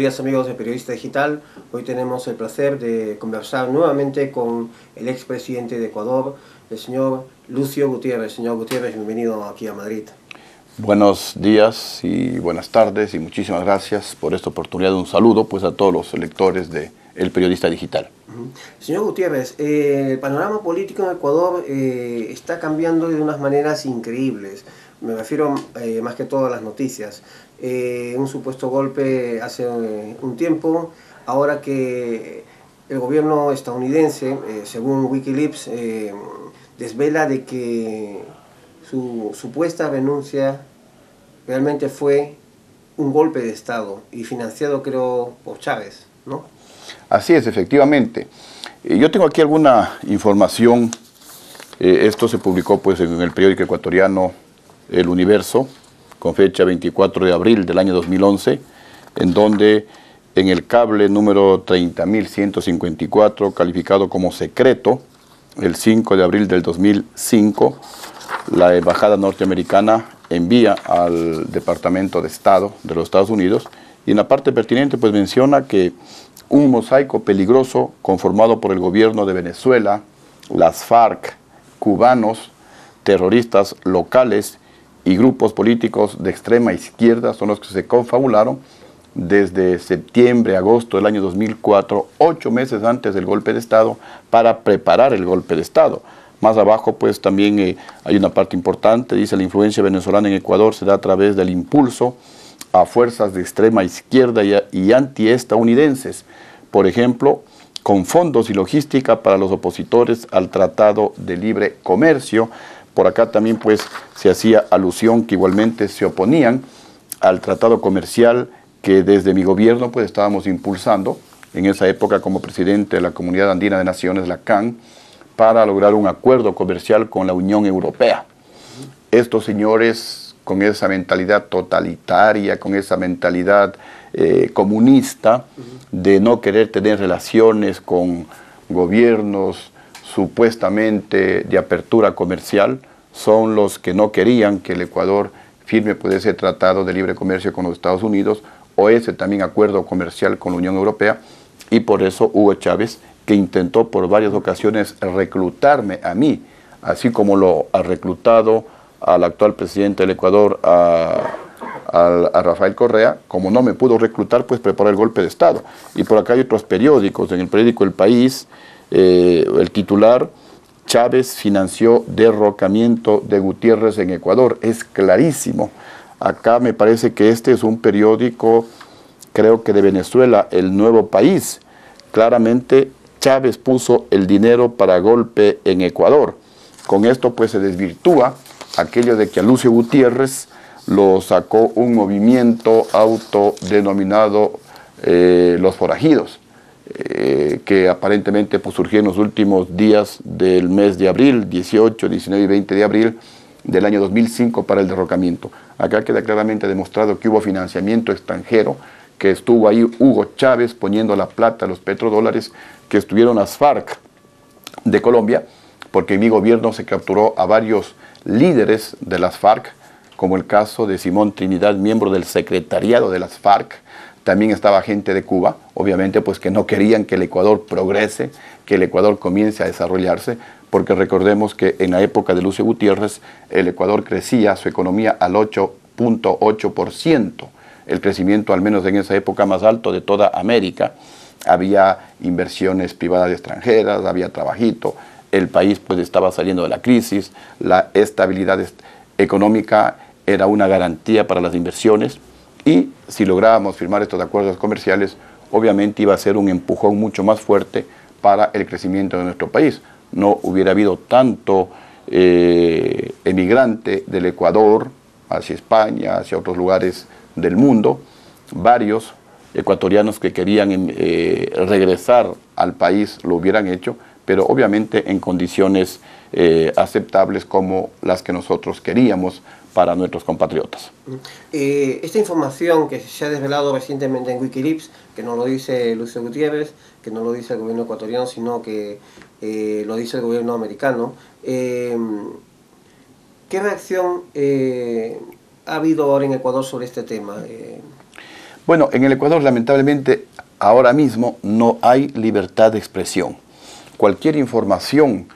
días amigos de Periodista Digital. Hoy tenemos el placer de conversar nuevamente con el expresidente de Ecuador, el señor Lucio Gutiérrez. Señor Gutiérrez, bienvenido aquí a Madrid. Buenos días y buenas tardes y muchísimas gracias por esta oportunidad. Un saludo pues a todos los lectores de El Periodista Digital. Señor Gutiérrez, el panorama político en Ecuador está cambiando de unas maneras increíbles. Me refiero más que todo a las noticias. Un supuesto golpe hace un tiempo, ahora que el gobierno estadounidense, según Wikileaks, desvela de que su supuesta renuncia realmente fue un golpe de Estado y financiado, creo, por Chávez, ¿no? Así es, efectivamente. Yo tengo aquí alguna información. Esto se publicó pues en el periódico ecuatoriano El Universo, con fecha 24 de abril del año 2011, en donde en el cable número 30.154, calificado como secreto, el 5 de abril del 2005, la embajada norteamericana envía al Departamento de Estado de los Estados Unidos, y en la parte pertinente pues menciona que un mosaico peligroso conformado por el gobierno de Venezuela, las FARC, cubanos, terroristas locales y grupos políticos de extrema izquierda son los que se confabularon desde septiembre, agosto del año 2004, 8 meses antes del golpe de Estado, para preparar el golpe de Estado. Más abajo pues también hay una parte importante, dice: la influencia venezolana en Ecuador se da a través del impulso a fuerzas de extrema izquierda y antiestadounidenses, por ejemplo, con fondos y logística para los opositores al Tratado de Libre Comercio. Por acá también pues se hacía alusión que igualmente se oponían al tratado comercial que desde mi gobierno pues estábamos impulsando en esa época como presidente de la Comunidad Andina de Naciones, la CAN, para lograr un acuerdo comercial con la Unión Europea. Estos señores, con esa mentalidad totalitaria, con esa mentalidad comunista de no querer tener relaciones con gobiernos supuestamente de apertura comercial, son los que no querían que el Ecuador firme pues ese tratado de libre comercio con los Estados Unidos o ese también acuerdo comercial con la Unión Europea, y por eso Hugo Chávez, que intentó por varias ocasiones reclutarme a mí, así como lo ha reclutado al actual presidente del Ecuador, a Rafael Correa, como no me pudo reclutar, pues preparó el golpe de Estado. Y por acá hay otros periódicos, en el periódico El País, el titular: Chávez financió derrocamiento de Gutiérrez en Ecuador. Es clarísimo. Acá me parece que este es un periódico, creo que de Venezuela, El Nuevo País. Claramente Chávez puso el dinero para golpe en Ecuador. Con esto pues se desvirtúa aquello de que a Lucio Gutiérrez lo sacó un movimiento autodenominado Los Forajidos, que aparentemente pues surgió en los últimos días del mes de abril, 18, 19 y 20 de abril del año 2005 para el derrocamiento. Acá queda claramente demostrado que hubo financiamiento extranjero, que estuvo ahí Hugo Chávez poniendo la plata, los petrodólares, que estuvieron las FARC de Colombia, porque en mi gobierno se capturó a varios líderes de las FARC, como el caso de Simón Trinidad, miembro del secretariado de las FARC. También estaba gente de Cuba, obviamente pues que no querían que el Ecuador progrese, que el Ecuador comience a desarrollarse, porque recordemos que en la época de Lucio Gutiérrez el Ecuador crecía su economía al 8.8%, el crecimiento al menos en esa época más alto de toda América. Había inversiones privadas extranjeras, había trabajito, el país pues estaba saliendo de la crisis, la estabilidad económica era una garantía para las inversiones, y si lográbamos firmar estos acuerdos comerciales, obviamente iba a ser un empujón mucho más fuerte para el crecimiento de nuestro país. No hubiera habido tanto emigrante del Ecuador hacia España, hacia otros lugares del mundo, varios ecuatorianos que querían regresar al país lo hubieran hecho, pero obviamente en condiciones aceptables como las que nosotros queríamos para nuestros compatriotas. Esta información que se ha desvelado recientemente en Wikileaks, que no lo dice Lucio Gutiérrez, que no lo dice el gobierno ecuatoriano, sino que lo dice el gobierno americano, ¿qué reacción ha habido ahora en Ecuador sobre este tema? Bueno, en el Ecuador lamentablemente ahora mismo no hay libertad de expresión. Cualquier información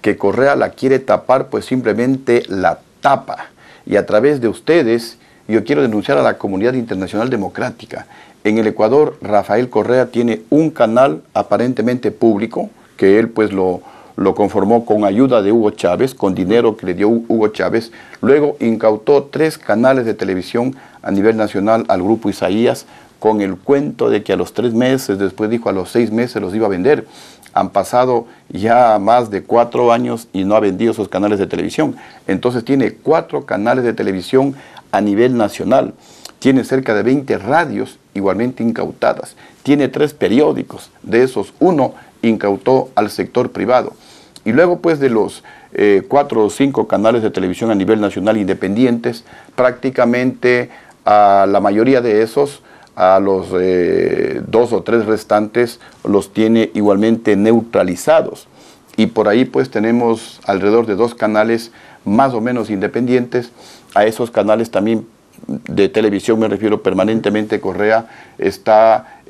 que Correa la quiere tapar, pues simplemente la tapa. Y a través de ustedes, yo quiero denunciar a la comunidad internacional democrática. En el Ecuador, Rafael Correa tiene un canal aparentemente público, que él pues lo conformó con ayuda de Hugo Chávez, con dinero que le dio Hugo Chávez. Luego incautó 3 canales de televisión a nivel nacional al Grupo Isaías, con el cuento de que a los 3 meses, después dijo a los 6 meses los iba a vender. Han pasado ya más de 4 años y no ha vendido esos canales de televisión. Entonces tiene 4 canales de televisión a nivel nacional. Tiene cerca de 20 radios igualmente incautadas. Tiene 3 periódicos. De esos, 1 incautó al sector privado. Y luego pues de los 4 o 5 canales de televisión a nivel nacional independientes, prácticamente a la mayoría de esos, a los 2 o 3 restantes, los tiene igualmente neutralizados. Y por ahí pues tenemos alrededor de 2 canales más o menos independientes. A esos canales también de televisión, me refiero, permanentemente Correa está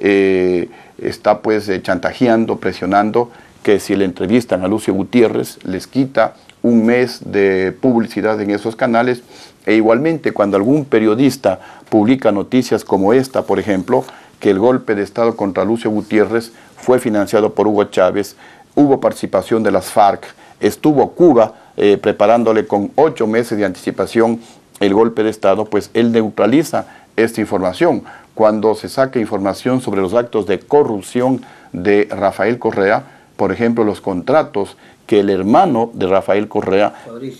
pues chantajeando, presionando, que si le entrevistan a Lucio Gutiérrez, les quita un mes de publicidad en esos canales. E igualmente cuando algún periodista publica noticias como esta, por ejemplo, que el golpe de Estado contra Lucio Gutiérrez fue financiado por Hugo Chávez, hubo participación de las FARC, estuvo Cuba preparándole con 8 meses de anticipación el golpe de Estado, pues él neutraliza esta información. Cuando se saca información sobre los actos de corrupción de Rafael Correa, por ejemplo, los contratos que el hermano de Rafael Correa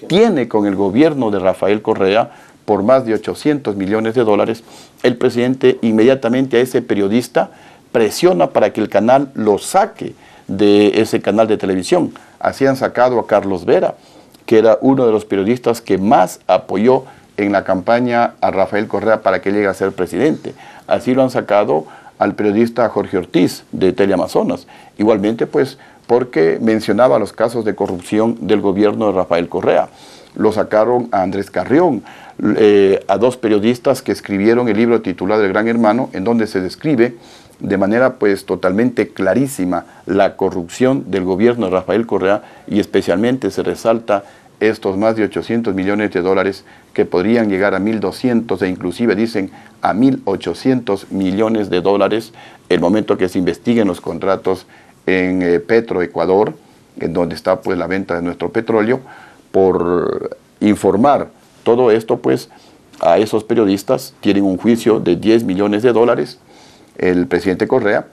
tiene con el gobierno de Rafael Correa por más de 800 millones de dólares, el presidente inmediatamente a ese periodista presiona para que el canal lo saque de ese canal de televisión. Así han sacado a Carlos Vera, que era uno de los periodistas que más apoyó en la campaña a Rafael Correa para que llegue a ser presidente. Así lo han sacado al periodista Jorge Ortiz de Teleamazonas. Igualmente pues porque mencionaba los casos de corrupción del gobierno de Rafael Correa. Lo sacaron a Andrés Carrión, a 2 periodistas que escribieron el libro titulado El Gran Hermano, en donde se describe de manera pues totalmente clarísima la corrupción del gobierno de Rafael Correa, y especialmente se resalta estos más de 800 millones de dólares que podrían llegar a 1.200 e inclusive dicen a 1.800 millones de dólares el momento que se investiguen los contratos en Petroecuador, en donde está pues la venta de nuestro petróleo. Por informar todo esto pues a esos periodistas tienen un juicio de 10 millones de dólares el presidente Correa,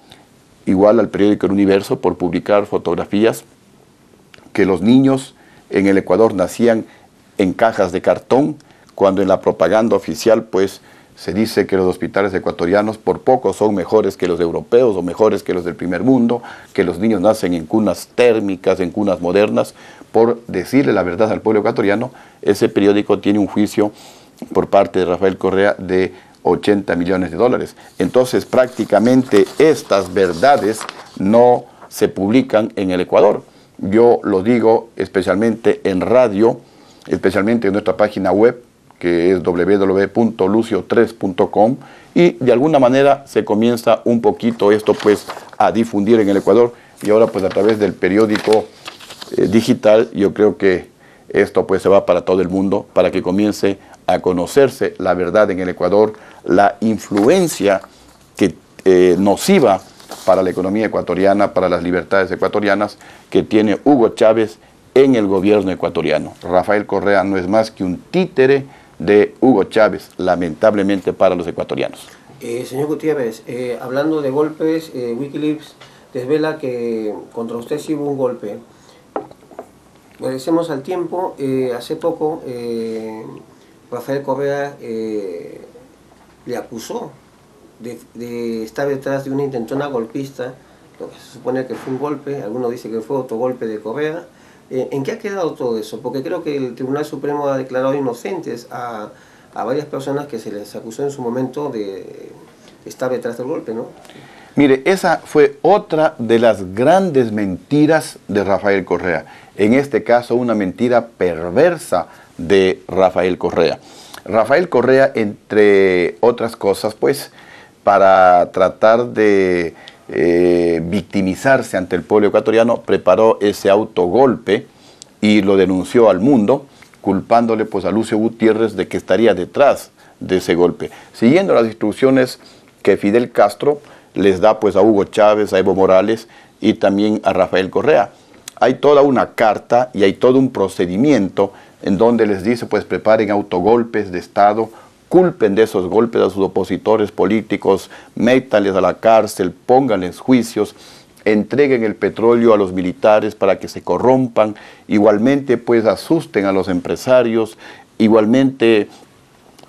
igual al periódico El Universo por publicar fotografías que los niños en el Ecuador nacían en cajas de cartón, cuando en la propaganda oficial pues se dice que los hospitales ecuatorianos por poco son mejores que los europeos o mejores que los del primer mundo, que los niños nacen en cunas térmicas, en cunas modernas. Por decirle la verdad al pueblo ecuatoriano, ese periódico tiene un juicio por parte de Rafael Correa de 80 millones de dólares. Entonces prácticamente estas verdades no se publican en el Ecuador. Yo lo digo especialmente en radio, especialmente en nuestra página web, que es www.lucio3.com, y de alguna manera se comienza un poquito esto pues a difundir en el Ecuador, y ahora pues a través del periódico digital yo creo que esto pues se va para todo el mundo, para que comience a conocerse la verdad en el Ecuador, la influencia que nociva para la economía ecuatoriana, para las libertades ecuatorianas, que tiene Hugo Chávez en el gobierno ecuatoriano. Rafael Correa no es más que un títere de Hugo Chávez, lamentablemente para los ecuatorianos. Señor Gutiérrez, hablando de golpes, Wikileaks desvela que contra usted sí hubo un golpe. Regresemos al tiempo. Hace poco Rafael Correa le acusó de estar detrás de una intentona golpista, lo que se supone que fue un golpe, algunos dicen que fue otro golpe de Correa. ¿En qué ha quedado todo eso? Porque creo que el Tribunal Supremo ha declarado inocentes a varias personas que se les acusó en su momento de estar detrás del golpe, ¿no? Mire, esa fue otra de las grandes mentiras de Rafael Correa. En este caso, una mentira perversa de Rafael Correa. Rafael Correa, entre otras cosas, pues, para tratar de victimizarse ante el pueblo ecuatoriano, preparó ese autogolpe y lo denunció al mundo, culpándole pues a Lucio Gutiérrez de que estaría detrás de ese golpe, siguiendo las instrucciones que Fidel Castro les da pues a Hugo Chávez, a Evo Morales y también a Rafael Correa. Hay toda una carta y hay todo un procedimiento en donde les dice pues preparen autogolpes de Estado, culpen de esos golpes a sus opositores políticos, métanles a la cárcel, pónganles juicios, entreguen el petróleo a los militares para que se corrompan, igualmente pues asusten a los empresarios, igualmente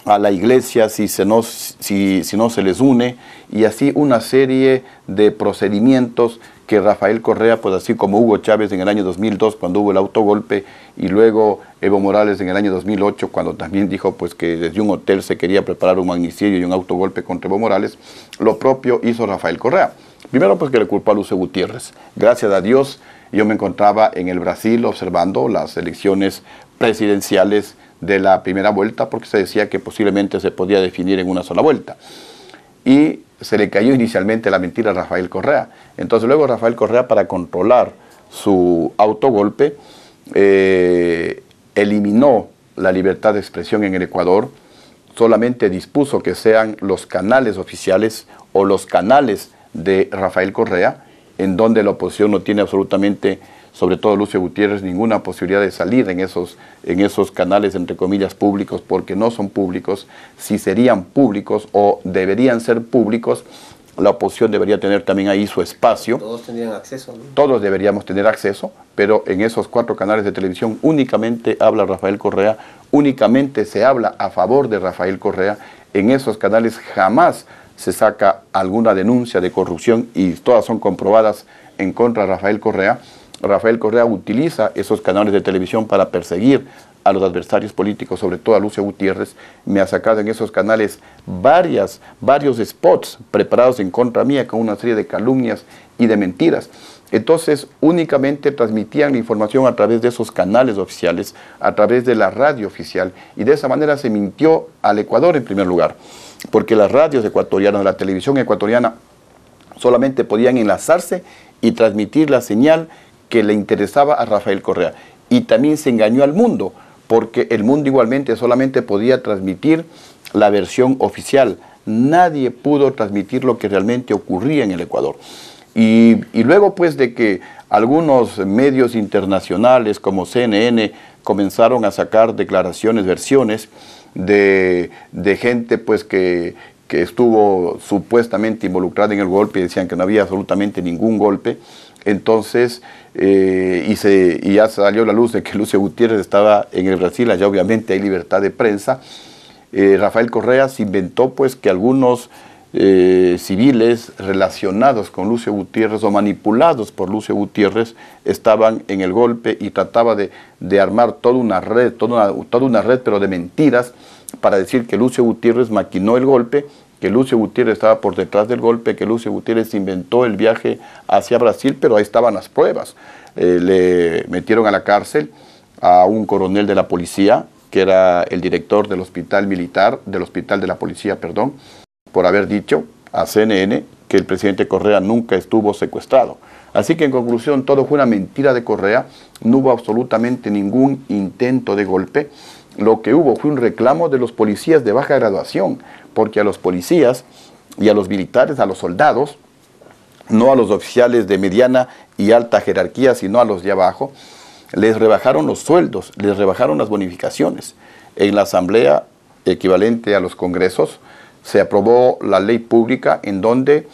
a la iglesia si no se les une, y así una serie de procedimientos que Rafael Correa, pues así como Hugo Chávez en el año 2002 cuando hubo el autogolpe, y luego Evo Morales en el año 2008 cuando también dijo pues que desde un hotel se quería preparar un magnicidio y un autogolpe contra Evo Morales, lo propio hizo Rafael Correa. Primero pues que le culpó a Lucio Gutiérrez. Gracias a Dios yo me encontraba en el Brasil observando las elecciones presidenciales de la primera vuelta, porque se decía que posiblemente se podía definir en una sola vuelta. Y se le cayó inicialmente la mentira a Rafael Correa. Entonces luego Rafael Correa, para controlar su autogolpe, eliminó la libertad de expresión en el Ecuador, solamente dispuso que sean los canales oficiales o los canales de Rafael Correa, en donde la oposición no tiene absolutamente, sobre todo Lucio Gutiérrez, ninguna posibilidad de salir en esos canales, entre comillas, públicos, porque no son públicos. Si serían públicos o deberían ser públicos, la oposición debería tener también ahí su espacio. Todos tendrían acceso, ¿no? Todos deberíamos tener acceso, pero en esos 4 canales de televisión únicamente habla Rafael Correa, únicamente se habla a favor de Rafael Correa. En esos canales jamás se saca alguna denuncia de corrupción y todas son comprobadas en contra de Rafael Correa. Rafael Correa utiliza esos canales de televisión para perseguir a los adversarios políticos, sobre todo a Lucio Gutiérrez. Me ha sacado en esos canales varios spots preparados en contra mía con una serie de calumnias y de mentiras. Entonces únicamente transmitían la información a través de esos canales oficiales, a través de la radio oficial, y de esa manera se mintió al Ecuador en primer lugar, porque las radios ecuatorianas, la televisión ecuatoriana solamente podían enlazarse y transmitir la señal que le interesaba a Rafael Correa. Y también se engañó al mundo, porque el mundo igualmente solamente podía transmitir la versión oficial. Nadie pudo transmitir lo que realmente ocurría en el Ecuador. Y luego pues de que algunos medios internacionales como CNN comenzaron a sacar declaraciones, versiones de gente pues que estuvo supuestamente involucrada en el golpe, y decían que no había absolutamente ningún golpe. Entonces, y ya salió la luz de que Lucio Gutiérrez estaba en el Brasil, allá obviamente hay libertad de prensa. Rafael Correa se inventó pues que algunos civiles relacionados con Lucio Gutiérrez o manipulados por Lucio Gutiérrez estaban en el golpe, y trataba de armar toda una red, pero de mentiras, para decir que Lucio Gutiérrez maquinó el golpe, que Lucio Gutiérrez estaba por detrás del golpe, que Lucio Gutiérrez inventó el viaje hacia Brasil, pero ahí estaban las pruebas. Le metieron a la cárcel a un coronel de la policía, que era el director del hospital militar, del hospital de la policía, perdón, por haber dicho a CNN que el presidente Correa nunca estuvo secuestrado. Así que en conclusión, todo fue una mentira de Correa, no hubo absolutamente ningún intento de golpe. Lo que hubo fue un reclamo de los policías de baja graduación, porque a los policías y a los militares, a los soldados, no a los oficiales de mediana y alta jerarquía, sino a los de abajo, les rebajaron los sueldos, les rebajaron las bonificaciones. En la asamblea equivalente a los congresos se aprobó la ley pública en donde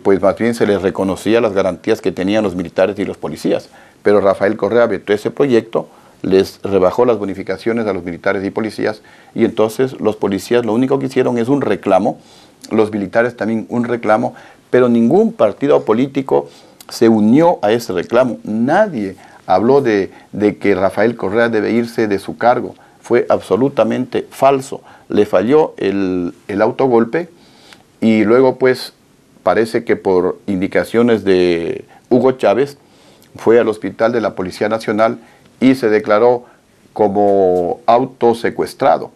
pues más bien se les reconocía las garantías que tenían los militares y los policías. Pero Rafael Correa vetó ese proyecto, les rebajó las bonificaciones a los militares y policías, y entonces los policías lo único que hicieron es un reclamo, los militares también un reclamo, pero ningún partido político se unió a ese reclamo. Nadie habló de que Rafael Correa debe irse de su cargo. Fue absolutamente falso. Le falló el autogolpe, y luego pues parece que por indicaciones de Hugo Chávez fue al hospital de la Policía Nacional y se declaró como autosecuestrado,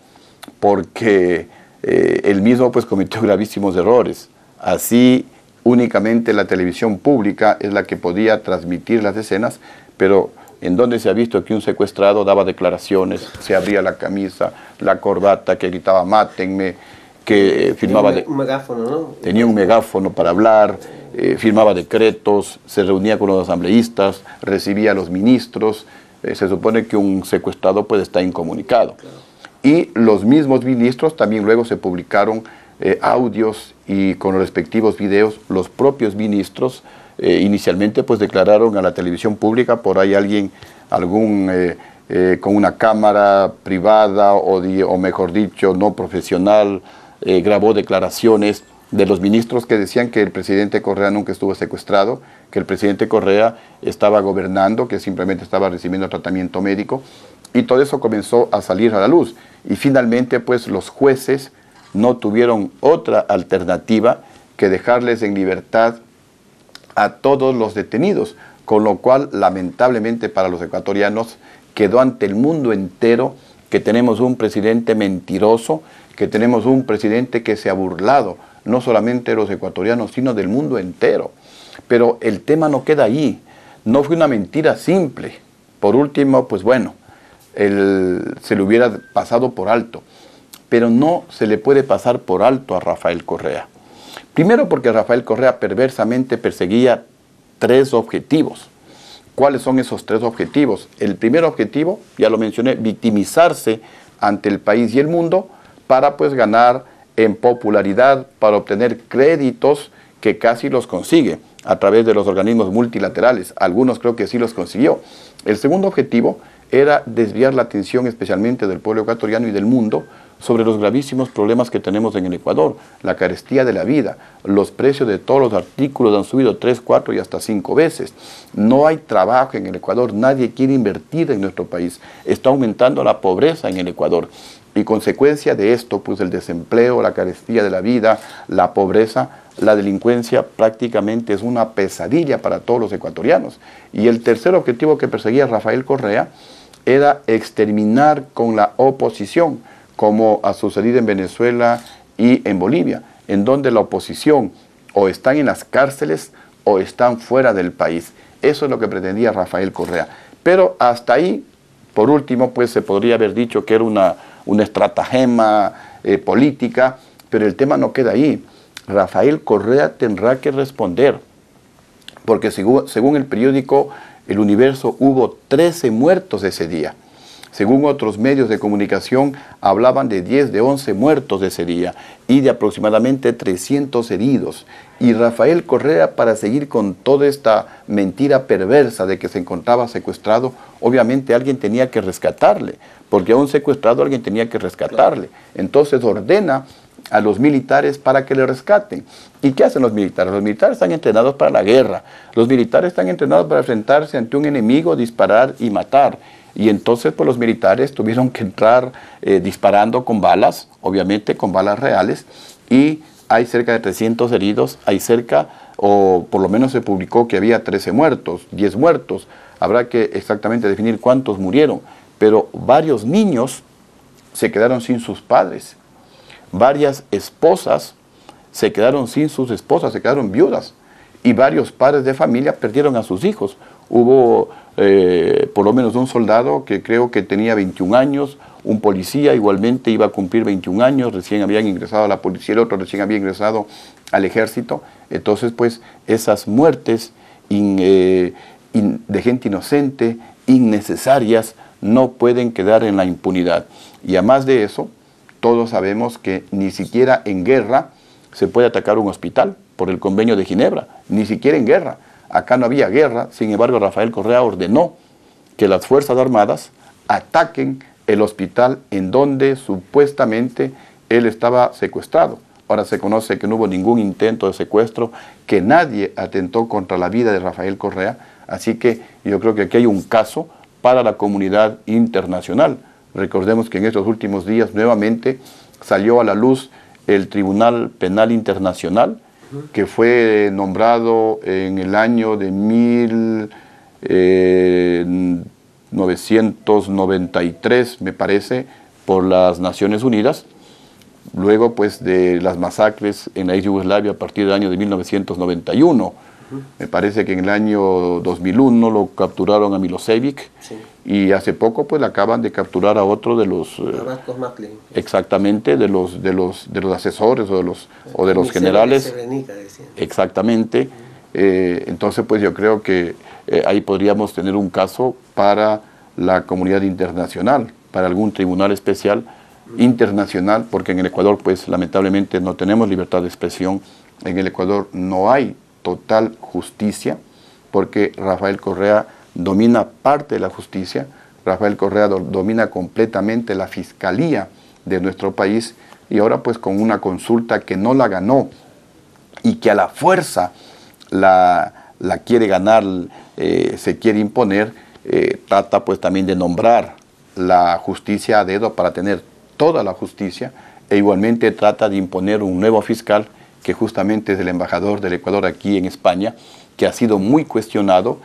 porque él mismo pues cometió gravísimos errores. Así únicamente la televisión pública es la que podía transmitir las escenas, pero en donde se ha visto que un secuestrado daba declaraciones, se abría la camisa, la corbata, que gritaba mátenme, que firmaba... Un megáfono, ¿no? Tenía un megáfono para hablar, firmaba decretos, se reunía con los asambleístas, recibía a los ministros. Se supone que un secuestrado puede estar incomunicado. Claro. Y los mismos ministros también luego se publicaron audios y con los respectivos videos. Los propios ministros inicialmente pues declararon a la televisión pública, por ahí alguien, con una cámara privada o mejor dicho no profesional, grabó declaraciones de los ministros que decían que el presidente Correa nunca estuvo secuestrado, que el presidente Correa estaba gobernando, que simplemente estaba recibiendo tratamiento médico, y todo eso comenzó a salir a la luz. Y finalmente pues los jueces no tuvieron otra alternativa que dejarles en libertad a todos los detenidos, con lo cual lamentablemente para los ecuatorianos quedó ante el mundo entero que tenemos un presidente mentiroso, que tenemos un presidente que se ha burlado no solamente de los ecuatorianos, sino del mundo entero. Pero el tema no queda ahí, no fue una mentira simple. Por último, pues bueno, se le hubiera pasado por alto, pero no se le puede pasar por alto a Rafael Correa. Primero porque Rafael Correa perversamente perseguía 3 objetivos. ¿Cuáles son esos 3 objetivos? El primer objetivo, ya lo mencioné, victimizarse ante el país y el mundo para pues ganar en popularidad, para obtener créditos que casi los consigue a través de los organismos multilaterales. Algunos creo que sí los consiguió. El segundo objetivo era desviar la atención especialmente del pueblo ecuatoriano y del mundo sobre los gravísimos problemas que tenemos en el Ecuador, la carestía de la vida, los precios de todos los artículos han subido 3, 4 y hasta 5 veces. No hay trabajo en el Ecuador, nadie quiere invertir en nuestro país, está aumentando la pobreza en el Ecuador. Y consecuencia de esto, pues el desempleo, la carestía de la vida, la pobreza, la delincuencia prácticamente es una pesadilla para todos los ecuatorianos. Y el tercer objetivo que perseguía Rafael Correa era exterminar con la oposición, como ha sucedido en Venezuela y en Bolivia, en donde la oposición o están en las cárceles o están fuera del país. Eso es lo que pretendía Rafael Correa. Pero hasta ahí, por último, pues se podría haber dicho que era una estratagema política, pero el tema no queda ahí. Rafael Correa tendrá que responder, porque según el periódico El Universo hubo 13 muertos ese día. Según otros medios de comunicación, hablaban de 10, de 11 muertos ese día y de aproximadamente 300 heridos. Y Rafael Correa, para seguir con toda esta mentira perversa de que se encontraba secuestrado, obviamente alguien tenía que rescatarle, porque a un secuestrado alguien tenía que rescatarle. Entonces ordena a los militares para que le rescaten. ¿Y qué hacen los militares? Los militares están entrenados para la guerra. Los militares están entrenados para enfrentarse ante un enemigo, disparar y matar. Y entonces pues los militares tuvieron que entrar disparando con balas, obviamente con balas reales, y hay cerca de 300 heridos, hay cerca, o por lo menos se publicó que había 13 muertos, 10 muertos, habrá que exactamente definir cuántos murieron, pero varios niños se quedaron sin sus padres, varias esposas se quedaron sin sus esposas, se quedaron viudas, y varios padres de familia perdieron a sus hijos. Hubo por lo menos un soldado que creo que tenía 21 años, un policía igualmente iba a cumplir 21 años, recién habían ingresado a la policía, el otro recién había ingresado al ejército. Entonces pues esas muertes de gente inocente, innecesarias, no pueden quedar en la impunidad. Y además de eso, todos sabemos que ni siquiera en guerra se puede atacar un hospital por el Convenio de Ginebra, ni siquiera en guerra. Acá no había guerra, sin embargo Rafael Correa ordenó que las Fuerzas Armadas ataquen el hospital en donde supuestamente él estaba secuestrado. Ahora se conoce que no hubo ningún intento de secuestro, que nadie atentó contra la vida de Rafael Correa, así que yo creo que aquí hay un caso para la comunidad internacional. Recordemos que en estos últimos días nuevamente salió a la luz el Tribunal Penal Internacional, que fue nombrado en el año de 1993, me parece, por las Naciones Unidas, luego pues de las masacres en la ex Yugoslavia a partir del año de 1991. Me parece que en el año 2001 lo capturaron a Milosevic, sí, y hace poco pues acaban de capturar a otro de los exactamente de los asesores o de los generales. Exactamente. Entonces pues yo creo que ahí podríamos tener un caso para la comunidad internacional, para algún tribunal especial internacional, porque en el Ecuador pues lamentablemente no tenemos libertad de expresión. En el Ecuador no hay total justicia, porque Rafael Correa domina parte de la justicia. Rafael Correa domina completamente la fiscalía de nuestro país, y ahora pues con una consulta que no la ganó y que a la fuerza la quiere ganar, se quiere imponer, trata pues también de nombrar la justicia a dedo para tener toda la justicia, e igualmente trata de imponer un nuevo fiscal que justamente es el embajador del Ecuador aquí en España, que ha sido muy cuestionado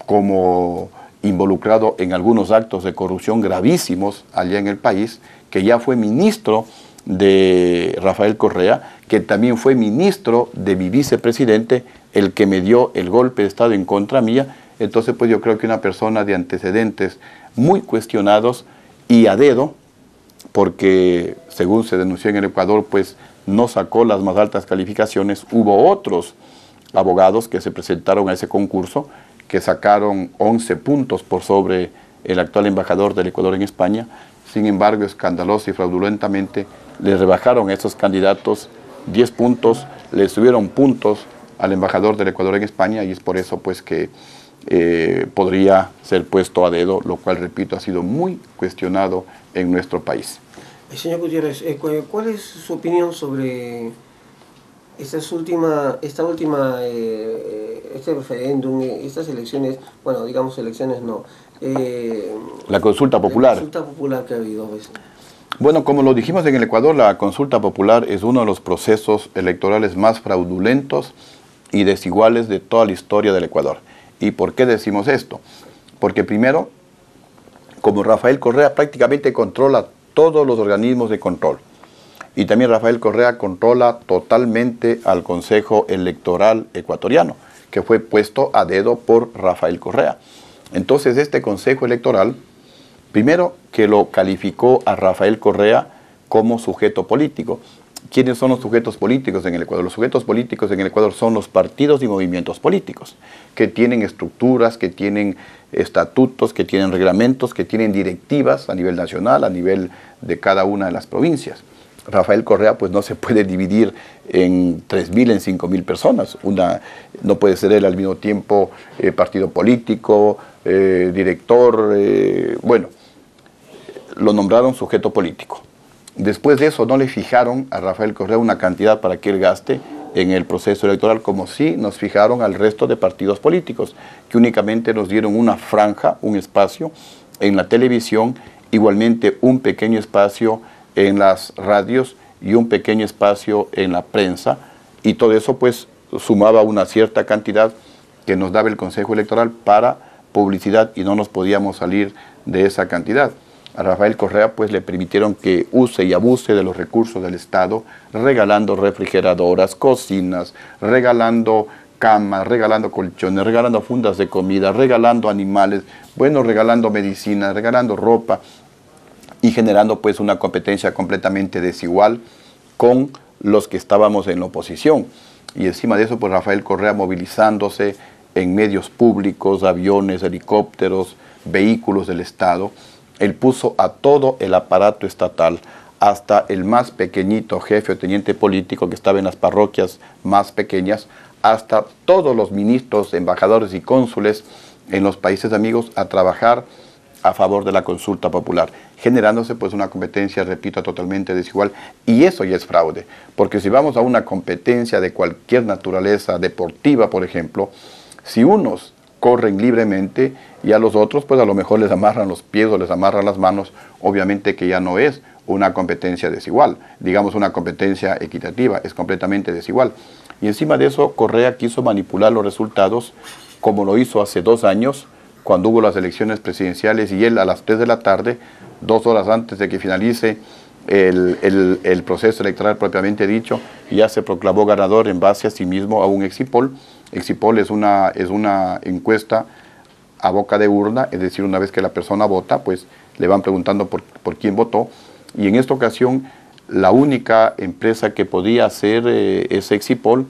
como involucrado en algunos actos de corrupción gravísimos allá en el país, que ya fue ministro de Rafael Correa, que también fue ministro de mi vicepresidente, el que me dio el golpe de Estado en contra mía. Entonces pues yo creo que una persona de antecedentes muy cuestionados y a dedo, porque según se denunció en el Ecuador, pues no sacó las más altas calificaciones. Hubo otros abogados que se presentaron a ese concurso que sacaron 11 puntos por sobre el actual embajador del Ecuador en España. Sin embargo, escandalosa y fraudulentamente le rebajaron a esos candidatos 10 puntos, le subieron puntos al embajador del Ecuador en España, y es por eso pues que podría ser puesto a dedo, lo cual, repito, ha sido muy cuestionado en nuestro país. Señor Gutiérrez, ¿cuál es su opinión sobre este referéndum, estas elecciones, bueno, digamos elecciones no, la consulta popular? La consulta popular que ha habido, pues. Bueno, como lo dijimos en el Ecuador, la consulta popular es uno de los procesos electorales más fraudulentos y desiguales de toda la historia del Ecuador. ¿Y por qué decimos esto? Porque primero, como Rafael Correa prácticamente controla todos los organismos de control, y también Rafael Correa controla totalmente al Consejo Electoral Ecuatoriano, que fue puesto a dedo por Rafael Correa. Entonces este Consejo Electoral, primero que lo calificó a Rafael Correa como sujeto político. ¿Quiénes son los sujetos políticos en el Ecuador? Los sujetos políticos en el Ecuador son los partidos y movimientos políticos, que tienen estructuras, que tienen estatutos, que tienen reglamentos, que tienen directivas a nivel nacional, a nivel de cada una de las provincias. Rafael Correa pues no se puede dividir en 3.000, en 5.000 personas. No puede ser él al mismo tiempo partido político, director, bueno, lo nombraron sujeto político. Después de eso no le fijaron a Rafael Correa una cantidad para que él gaste en el proceso electoral, como sí nos fijaron al resto de partidos políticos, que únicamente nos dieron una franja, un espacio en la televisión, igualmente un pequeño espacio en las radios y un pequeño espacio en la prensa, y todo eso pues sumaba una cierta cantidad que nos daba el Consejo Electoral para publicidad, y no nos podíamos salir de esa cantidad. A Rafael Correa pues le permitieron que use y abuse de los recursos del Estado, regalando refrigeradoras, cocinas, regalando camas, regalando colchones, regalando fundas de comida, regalando animales, bueno, regalando medicina, regalando ropa, y generando pues una competencia completamente desigual con los que estábamos en la oposición. Y encima de eso pues Rafael Correa movilizándose en medios públicos, aviones, helicópteros, vehículos del Estado. Él puso a todo el aparato estatal, hasta el más pequeñito jefe o teniente político que estaba en las parroquias más pequeñas, hasta todos los ministros, embajadores y cónsules en los países amigos, a trabajar a favor de la consulta popular, generándose pues una competencia, repito, totalmente desigual. Y eso ya es fraude, porque si vamos a una competencia de cualquier naturaleza deportiva, por ejemplo, si unos corren libremente y a los otros pues a lo mejor les amarran los pies o les amarran las manos, obviamente que ya no es una competencia desigual, digamos una competencia equitativa, es completamente desigual. Y encima de eso Correa quiso manipular los resultados, como lo hizo hace 2 años, cuando hubo las elecciones presidenciales, y él a las 3 de la tarde, 2 horas antes de que finalice el proceso electoral propiamente dicho, ya se proclamó ganador en base a sí mismo a un Exipol. Exipol es una encuesta a boca de urna, es decir, una vez que la persona vota, pues le van preguntando por quién votó, y en esta ocasión la única empresa que podía hacer ese Exipol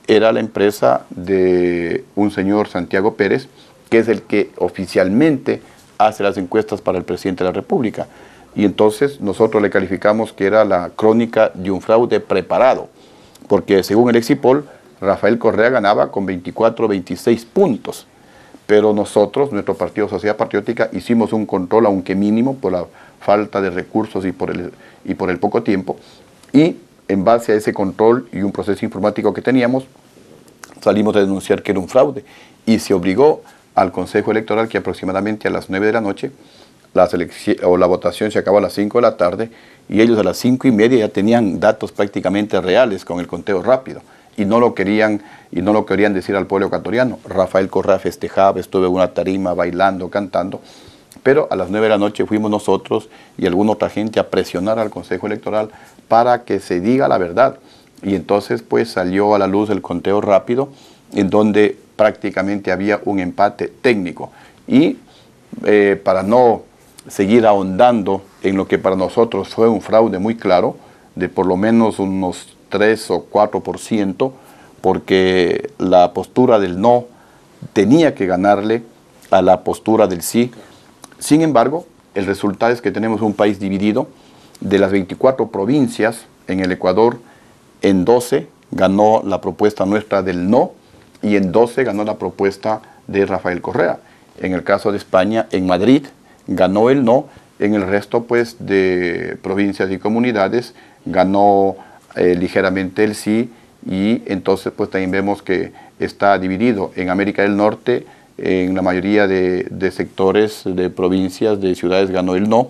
era la empresa de un señor Santiago Pérez, que es el que oficialmente hace las encuestas para el presidente de la República. Y entonces nosotros le calificamos que era la crónica de un fraude preparado, porque según el Exipol, Rafael Correa ganaba con 24 o 26 puntos. Pero nosotros, nuestro partido Sociedad Patriótica, hicimos un control, aunque mínimo, por la falta de recursos y por el poco tiempo. Y en base a ese control y un proceso informático que teníamos, salimos a denunciar que era un fraude. Y se obligó al Consejo Electoral que aproximadamente a las 9 de la noche, la votación se acabó a las 5 de la tarde, y ellos a las 5:30 ya tenían datos prácticamente reales con el conteo rápido. Y no lo querían decir al pueblo ecuatoriano. Rafael Correa festejaba, estuvo en una tarima bailando, cantando, pero a las 9 de la noche fuimos nosotros y alguna otra gente a presionar al Consejo Electoral para que se diga la verdad. Y entonces pues salió a la luz el conteo rápido, en donde prácticamente había un empate técnico. Y para no seguir ahondando en lo que para nosotros fue un fraude muy claro, de por lo menos unos 3 o 4%, porque la postura del no tenía que ganarle a la postura del sí. Sin embargo, el resultado es que tenemos un país dividido. De las 24 provincias en el Ecuador, en 12 ganó la propuesta nuestra del no, y en 12 ganó la propuesta de Rafael Correa. En el caso de España, en Madrid ganó el no, en el resto pues de provincias y comunidades ganó ligeramente el sí, y entonces pues también vemos que está dividido. En América del Norte, en la mayoría de sectores, de provincias, de ciudades ganó el no,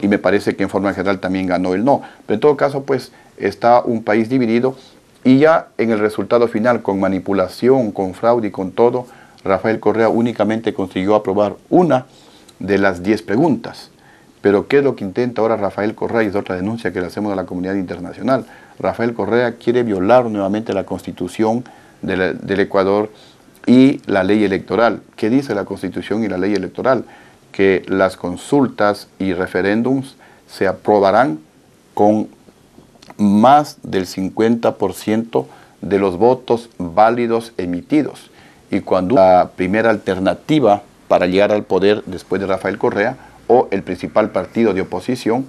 y me parece que en forma general también ganó el no. Pero en todo caso pues está un país dividido, y ya en el resultado final, con manipulación, con fraude y con todo, Rafael Correa únicamente consiguió aprobar una de las 10 preguntas. Pero ¿qué es lo que intenta ahora Rafael Correa? Y es otra denuncia que le hacemos a la comunidad internacional. Rafael Correa quiere violar nuevamente la Constitución del Ecuador y la ley electoral. ¿Qué dice la Constitución y la ley electoral? Que las consultas y referéndums se aprobarán con más del 50% de los votos válidos emitidos. Y cuando la primera alternativa para llegar al poder después de Rafael Correa, o el principal partido de oposición,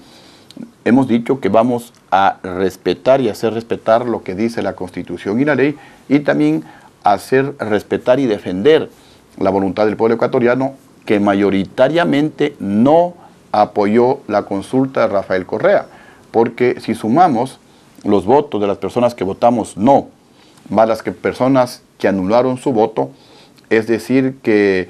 hemos dicho que vamos a respetar y hacer respetar lo que dice la Constitución y la ley, y también hacer respetar y defender la voluntad del pueblo ecuatoriano, que mayoritariamente no apoyó la consulta de Rafael Correa. Porque si sumamos los votos de las personas que votamos no, más las personas que anularon su voto, es decir, que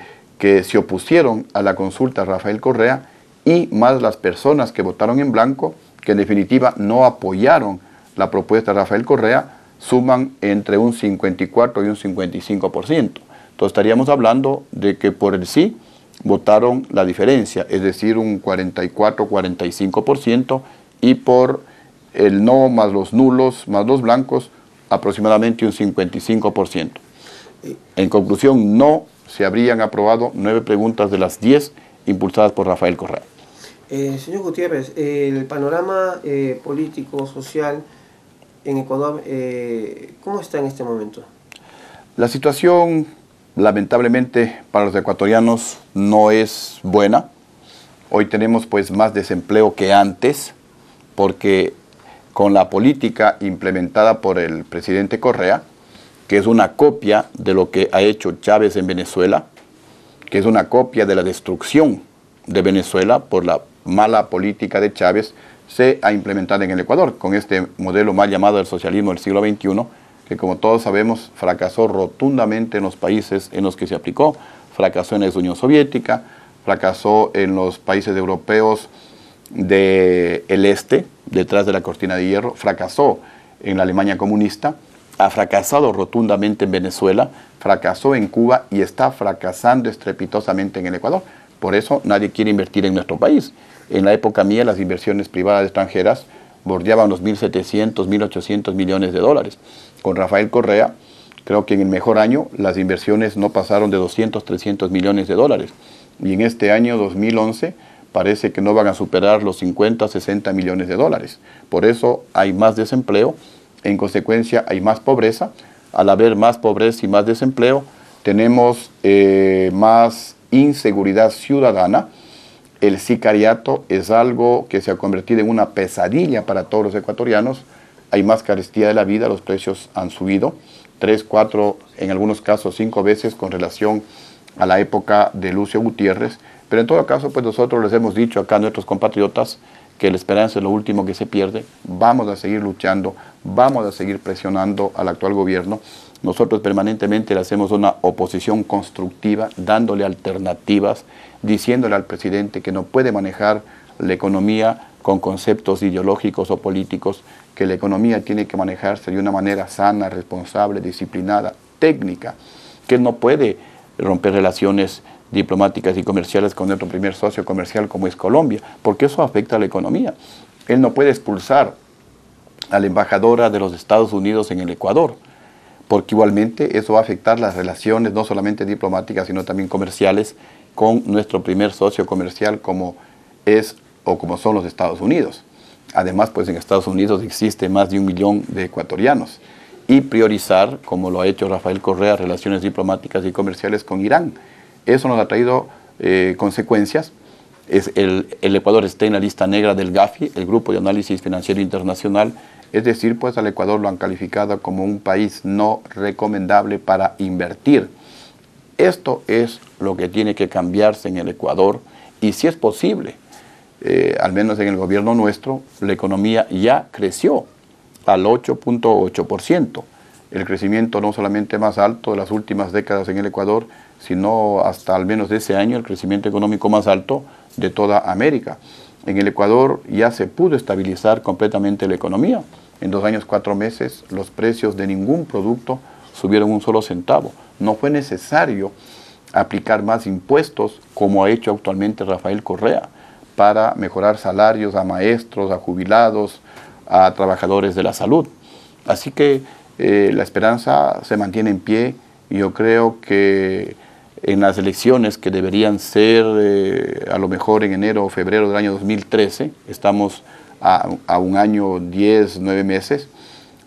se opusieron a la consulta de Rafael Correa, y más las personas que votaron en blanco, que en definitiva no apoyaron la propuesta de Rafael Correa, suman entre un 54 y un 55%. Entonces estaríamos hablando de que por el sí votaron la diferencia, es decir, un 44-45%, y por el no más los nulos más los blancos, aproximadamente un 55%. En conclusión, no se habrían aprobado 9 preguntas de las 10 impulsadas por Rafael Correa. Señor Gutiérrez, el panorama político, social en Ecuador, ¿cómo está en este momento? La situación, lamentablemente, para los ecuatorianos no es buena. Hoy tenemos pues más desempleo que antes, porque con la política implementada por el presidente Correa, que es una copia de lo que ha hecho Chávez en Venezuela, que es una copia de la destrucción de Venezuela por la mala política de Chávez, se ha implementado en el Ecuador, con este modelo mal llamado el socialismo del siglo XXI, que como todos sabemos fracasó rotundamente en los países en los que se aplicó. Fracasó en la Unión Soviética, fracasó en los países europeos del este, detrás de la cortina de hierro, fracasó en la Alemania comunista, ha fracasado rotundamente en Venezuela, fracasó en Cuba y está fracasando estrepitosamente en el Ecuador. Por eso nadie quiere invertir en nuestro país. En la época mía las inversiones privadas extranjeras bordeaban los 1.700, 1.800 millones de dólares. Con Rafael Correa, creo que en el mejor año las inversiones no pasaron de 200, 300 millones de dólares. Y en este año 2011 parece que no van a superar los 50, 60 millones de dólares. Por eso hay más desempleo, en consecuencia hay más pobreza. Al haber más pobreza y más desempleo, tenemos más inseguridad ciudadana. El sicariato es algo que se ha convertido en una pesadilla para todos los ecuatorianos. Hay más carestía de la vida, los precios han subido 3, 4, en algunos casos 5 veces con relación a la época de Lucio Gutiérrez. Pero en todo caso, pues nosotros les hemos dicho acá a nuestros compatriotas que la esperanza es lo último que se pierde. Vamos a seguir luchando, vamos a seguir presionando al actual gobierno. Nosotros permanentemente le hacemos una oposición constructiva, dándole alternativas, diciéndole al presidente que no puede manejar la economía con conceptos ideológicos o políticos, que la economía tiene que manejarse de una manera sana, responsable, disciplinada, técnica, que él no puede romper relaciones diplomáticas y comerciales con nuestro primer socio comercial como es Colombia, porque eso afecta a la economía. Él no puede expulsar a la embajadora de los Estados Unidos en el Ecuador, porque igualmente eso va a afectar las relaciones no solamente diplomáticas, sino también comerciales con nuestro primer socio comercial como es o como son los Estados Unidos. Además, pues en Estados Unidos existe más de 1 millón de ecuatorianos. Y priorizar, como lo ha hecho Rafael Correa, relaciones diplomáticas y comerciales con Irán. Eso nos ha traído consecuencias. El Ecuador está en la lista negra del GAFI, el Grupo de Análisis Financiero Internacional. Es decir, pues al Ecuador lo han calificado como un país no recomendable para invertir. Esto es lo que tiene que cambiarse en el Ecuador y si es posible, al menos en el gobierno nuestro, la economía ya creció al 8.8%. El crecimiento no solamente más alto de las últimas décadas en el Ecuador, sino hasta al menos de ese año el crecimiento económico más alto de toda América. En el Ecuador ya se pudo estabilizar completamente la economía. En 2 años, 4 meses, los precios de ningún producto subieron un solo centavo. No fue necesario aplicar más impuestos como ha hecho actualmente Rafael Correa para mejorar salarios a maestros, a jubilados, a trabajadores de la salud. Así que la esperanza se mantiene en pie y yo creo que en las elecciones que deberían ser a lo mejor en enero o febrero del año 2013, estamos a un año, 10, 9 meses,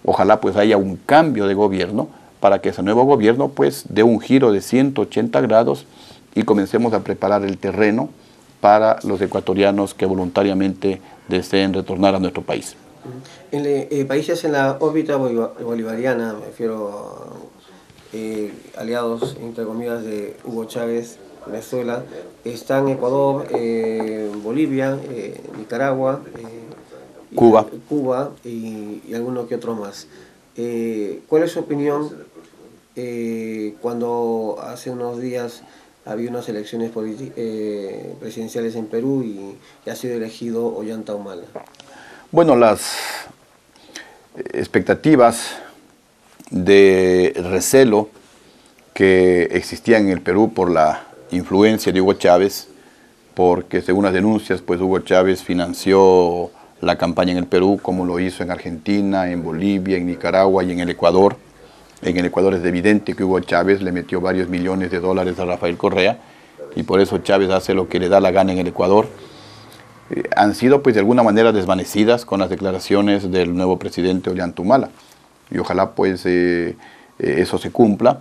ojalá pues haya un cambio de gobierno para que ese nuevo gobierno pues dé un giro de 180 grados y comencemos a preparar el terreno para los ecuatorianos que voluntariamente deseen retornar a nuestro país. En países en la órbita bolivariana, me refiero a aliados, entre comillas, de Hugo Chávez, Venezuela, están Ecuador, Bolivia, Nicaragua, Cuba y alguno que otro más. ¿Cuál es su opinión cuando hace unos días había unas elecciones presidenciales en Perú y ha sido elegido Ollanta Humala? Bueno, las expectativas de recelo que existían en el Perú por la influencia de Hugo Chávez, porque según las denuncias, pues Hugo Chávez financió la campaña en el Perú, como lo hizo en Argentina, en Bolivia, en Nicaragua y en el Ecuador. En el Ecuador es evidente que Hugo Chávez le metió varios millones de dólares a Rafael Correa y por eso Chávez hace lo que le da la gana en el Ecuador. Han sido pues de alguna manera desvanecidas con las declaraciones del nuevo presidente Ollanta Humala y ojalá pues eso se cumpla,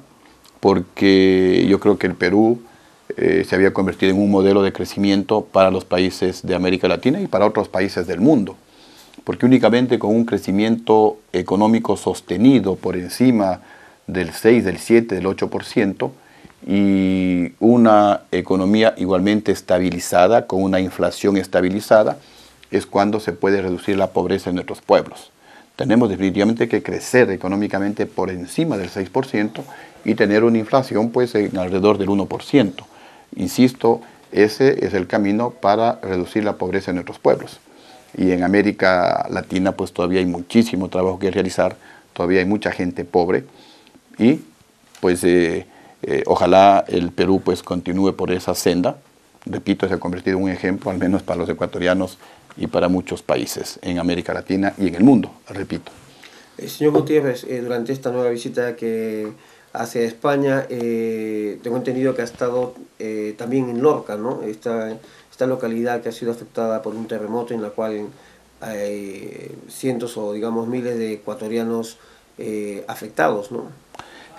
porque yo creo que el Perú se había convertido en un modelo de crecimiento para los países de América Latina y para otros países del mundo, porque únicamente con un crecimiento económico sostenido por encima del 6, del 7, del 8%, y una economía igualmente estabilizada, con una inflación estabilizada, es cuando se puede reducir la pobreza en nuestros pueblos. Tenemos definitivamente que crecer económicamente por encima del 6% y tener una inflación pues en alrededor del 1%. Insisto, ese es el camino para reducir la pobreza en nuestros pueblos. Y en América Latina pues todavía hay muchísimo trabajo que realizar, todavía hay mucha gente pobre y pues ojalá el Perú pues continúe por esa senda, repito, se ha convertido en un ejemplo, al menos para los ecuatorianos y para muchos países en América Latina y en el mundo, repito. Señor Gutiérrez, durante esta nueva visita que hace a España, tengo entendido que ha estado también en Lorca, ¿no? Esta localidad que ha sido afectada por un terremoto en la cual hay cientos o digamos miles de ecuatorianos afectados, ¿no?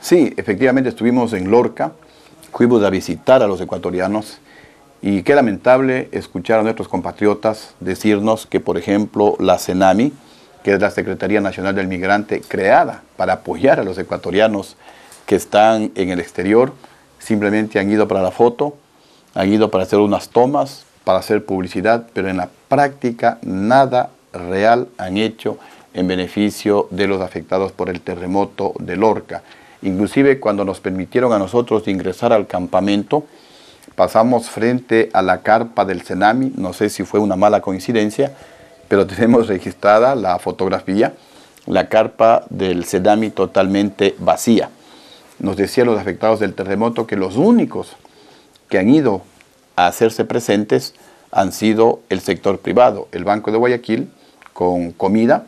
Sí, efectivamente estuvimos en Lorca, fuimos a visitar a los ecuatorianos y qué lamentable escuchar a nuestros compatriotas decirnos que, por ejemplo, la CENAMI, que es la Secretaría Nacional del Migrante, creada para apoyar a los ecuatorianos que están en el exterior, simplemente han ido para la foto, han ido para hacer unas tomas, para hacer publicidad, pero en la práctica nada real han hecho en beneficio de los afectados por el terremoto de Lorca. Inclusive cuando nos permitieron a nosotros ingresar al campamento, pasamos frente a la carpa del CENAMI, no sé si fue una mala coincidencia, pero tenemos registrada la fotografía, la carpa del CENAMI totalmente vacía. Nos decían los afectados del terremoto que los únicos que han ido a hacerse presentes han sido el sector privado, el Banco de Guayaquil con comida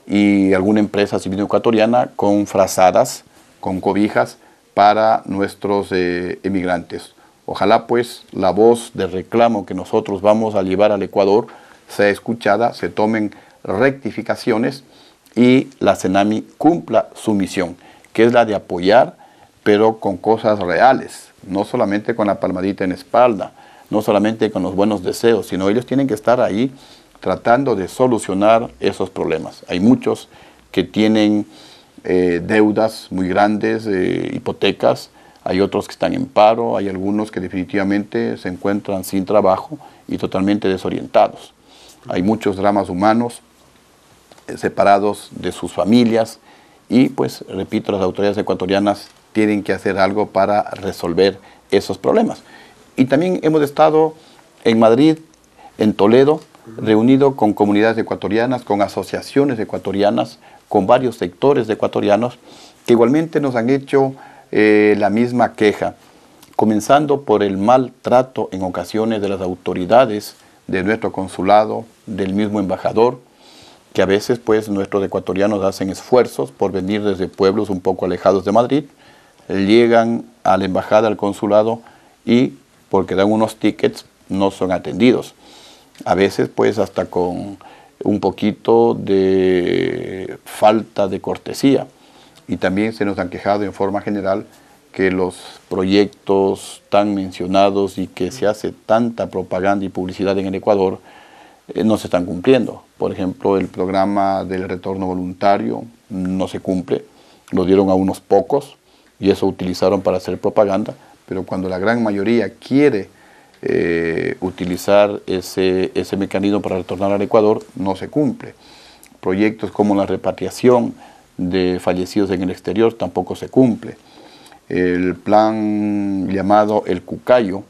y alguna empresa civil ecuatoriana con frazadas, con cobijas para nuestros emigrantes. Ojalá pues la voz de reclamo que nosotros vamos a llevar al Ecuador sea escuchada, se tomen rectificaciones y la CENAMI cumpla su misión, que es la de apoyar, pero con cosas reales, no solamente con la palmadita en la espalda, no solamente con los buenos deseos, sino ellos tienen que estar ahí tratando de solucionar esos problemas. Hay muchos que tienen deudas muy grandes, hipotecas, hay otros que están en paro, hay algunos que definitivamente se encuentran sin trabajo y totalmente desorientados. Hay muchos dramas humanos separados de sus familias y pues, repito, las autoridades ecuatorianas tienen que hacer algo para resolver esos problemas. Y también hemos estado en Madrid, en Toledo, reunido con comunidades ecuatorianas, con asociaciones ecuatorianas, con varios sectores ecuatorianos que igualmente nos han hecho la misma queja, comenzando por el maltrato en ocasiones de las autoridades de nuestro consulado, del mismo embajador, que a veces pues nuestros ecuatorianos hacen esfuerzos por venir desde pueblos un poco alejados de Madrid, llegan a la embajada, al consulado y porque dan unos tickets no son atendidos. A veces pues hasta con un poquito de falta de cortesía. Y también se nos han quejado en forma general que los proyectos tan mencionados y que se hace tanta propaganda y publicidad en el Ecuador no se están cumpliendo. Por ejemplo, el programa del retorno voluntario no se cumple, lo dieron a unos pocos y eso utilizaron para hacer propaganda, pero cuando la gran mayoría quiere utilizar ese mecanismo para retornar al Ecuador, no se cumple. Proyectos como la repatriación de fallecidos en el exterior tampoco se cumple. El plan llamado el Cucayo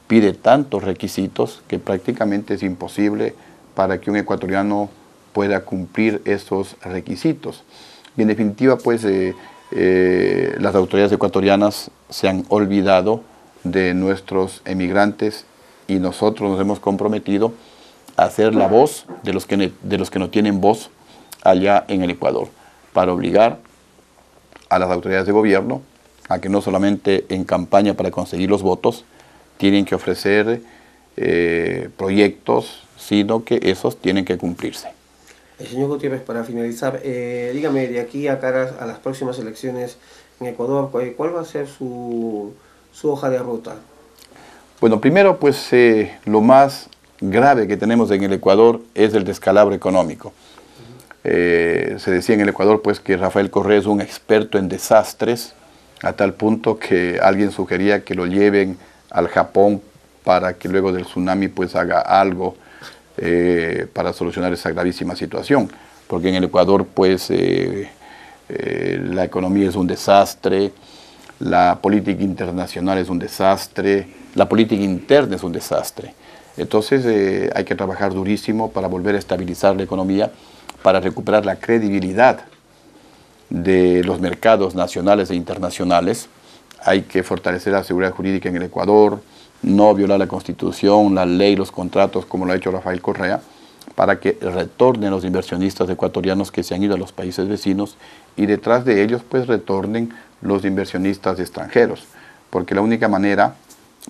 pide tantos requisitos que prácticamente es imposible para que un ecuatoriano pueda cumplir esos requisitos. Y en definitiva, pues, las autoridades ecuatorianas se han olvidado de nuestros emigrantes y nosotros nos hemos comprometido a ser la voz de los que no tienen voz allá en el Ecuador, para obligar a las autoridades de gobierno a que no solamente en campaña para conseguir los votos tienen que ofrecer proyectos, sino que esos tienen que cumplirse. Señor Gutiérrez, para finalizar, dígame, de aquí a cara a las próximas elecciones en Ecuador, ¿cuál va a ser su hoja de ruta? Bueno, primero, pues lo más grave que tenemos en el Ecuador es el descalabro económico. Se decía en el Ecuador pues que Rafael Correa es un experto en desastres, a tal punto que alguien sugería que lo lleven al Japón para que luego del tsunami pues haga algo para solucionar esa gravísima situación, porque en el Ecuador pues la economía es un desastre, la política internacional es un desastre, la política interna es un desastre. Entonces hay que trabajar durísimo para volver a estabilizar la economía, para recuperar la credibilidad de los mercados nacionales e internacionales, hay que fortalecer la seguridad jurídica en el Ecuador, no violar la Constitución, la ley, los contratos, como lo ha hecho Rafael Correa, para que retornen los inversionistas ecuatorianos que se han ido a los países vecinos y detrás de ellos pues retornen los inversionistas extranjeros, porque la única manera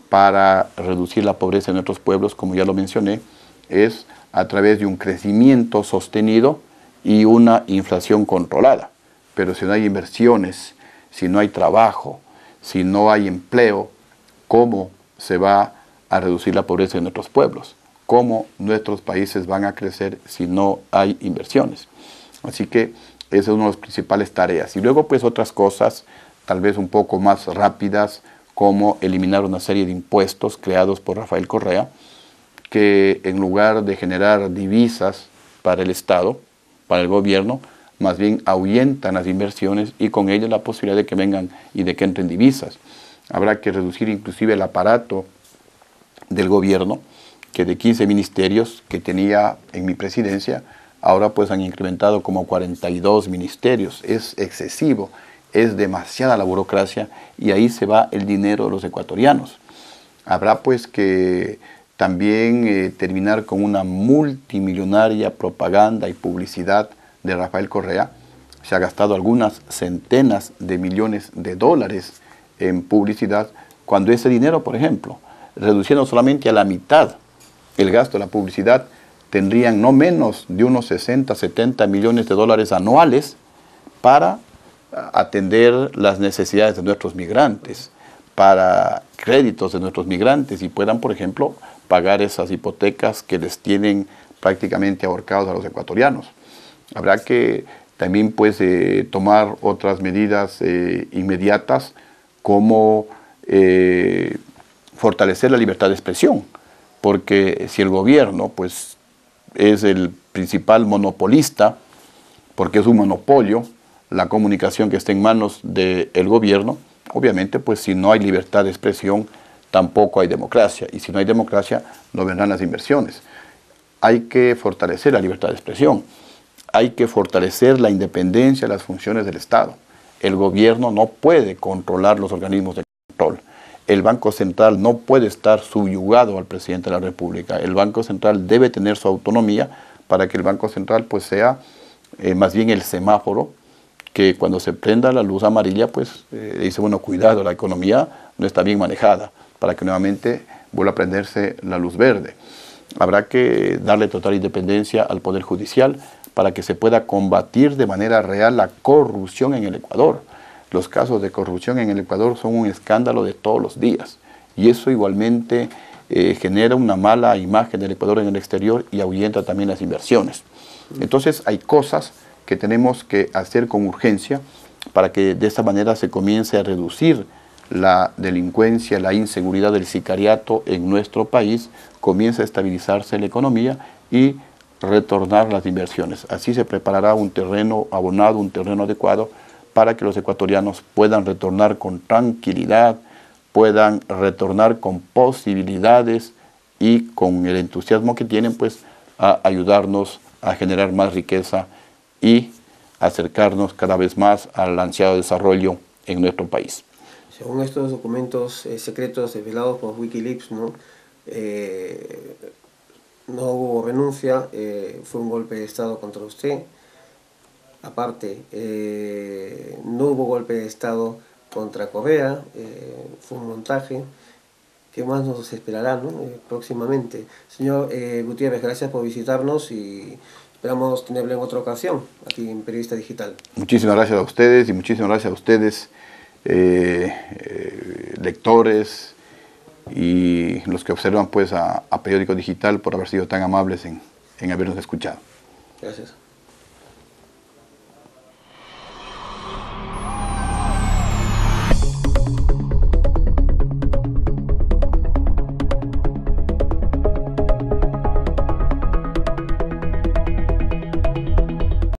para reducir la pobreza en nuestros pueblos, como ya lo mencioné, es a través de un crecimiento sostenido y una inflación controlada. Pero si no hay inversiones, si no hay trabajo, si no hay empleo, ¿cómo se va a reducir la pobreza en nuestros pueblos? ¿Cómo nuestros países van a crecer si no hay inversiones? Así que esa es una de las principales tareas. Y luego pues otras cosas, tal vez un poco más rápidas, como eliminar una serie de impuestos creados por Rafael Correa, que en lugar de generar divisas para el Estado, para el gobierno, más bien ahuyentan las inversiones y con ello la posibilidad de que vengan y de que entren divisas. Habrá que reducir inclusive el aparato del gobierno, que de 15 ministerios que tenía en mi presidencia, ahora pues han incrementado como 42 ministerios. Es excesivo, es demasiada la burocracia y ahí se va el dinero de los ecuatorianos. Habrá pues que también terminar con una multimillonaria propaganda y publicidad de Rafael Correa. Se ha gastado algunas centenas de millones de dólares en publicidad, cuando ese dinero, por ejemplo, reduciendo solamente a la mitad el gasto de la publicidad, tendrían no menos de unos 60, 70 millones de dólares anuales para atender las necesidades de nuestros migrantes, para créditos de nuestros migrantes y puedan, por ejemplo, pagar esas hipotecas que les tienen prácticamente ahorcados a los ecuatorianos. Habrá que también pues, tomar otras medidas inmediatas como fortalecer la libertad de expresión, porque si el gobierno pues, es el principal monopolista, porque es un monopolio, la comunicación que está en manos del gobierno, obviamente pues si no hay libertad de expresión, tampoco hay democracia, y si no hay democracia, no vendrán las inversiones. Hay que fortalecer la libertad de expresión, hay que fortalecer la independencia de las funciones del Estado. El gobierno no puede controlar los organismos de control. El Banco Central no puede estar subyugado al presidente de la República. El Banco Central debe tener su autonomía para que el Banco Central pues, sea más bien el semáforo que cuando se prenda la luz amarilla, pues dice, bueno, cuidado, la economía no está bien manejada, para que nuevamente vuelva a prenderse la luz verde. Habrá que darle total independencia al Poder Judicial para que se pueda combatir de manera real la corrupción en el Ecuador. Los casos de corrupción en el Ecuador son un escándalo de todos los días y eso igualmente genera una mala imagen del Ecuador en el exterior y ahuyenta también las inversiones. Entonces hay cosas que tenemos que hacer con urgencia para que de esta manera se comience a reducir la delincuencia, la inseguridad del sicariato en nuestro país, comience a estabilizarse la economía y retornar las inversiones. Así se preparará un terreno abonado, un terreno adecuado para que los ecuatorianos puedan retornar con tranquilidad, puedan retornar con posibilidades y con el entusiasmo que tienen pues a ayudarnos a generar más riqueza y acercarnos cada vez más al ansiado desarrollo en nuestro país. Según estos documentos secretos revelados por Wikileaks, ¿no? No hubo renuncia, fue un golpe de Estado contra usted. Aparte, no hubo golpe de Estado contra Correa, fue un montaje. ¿Qué más nos esperará, ¿no? Próximamente? Señor Gutiérrez, gracias por visitarnos y esperamos tenerle en otra ocasión aquí en Periodista Digital. Muchísimas gracias a ustedes y muchísimas gracias a ustedes, lectores y los que observan pues a Periódico Digital por haber sido tan amables en habernos escuchado. Gracias.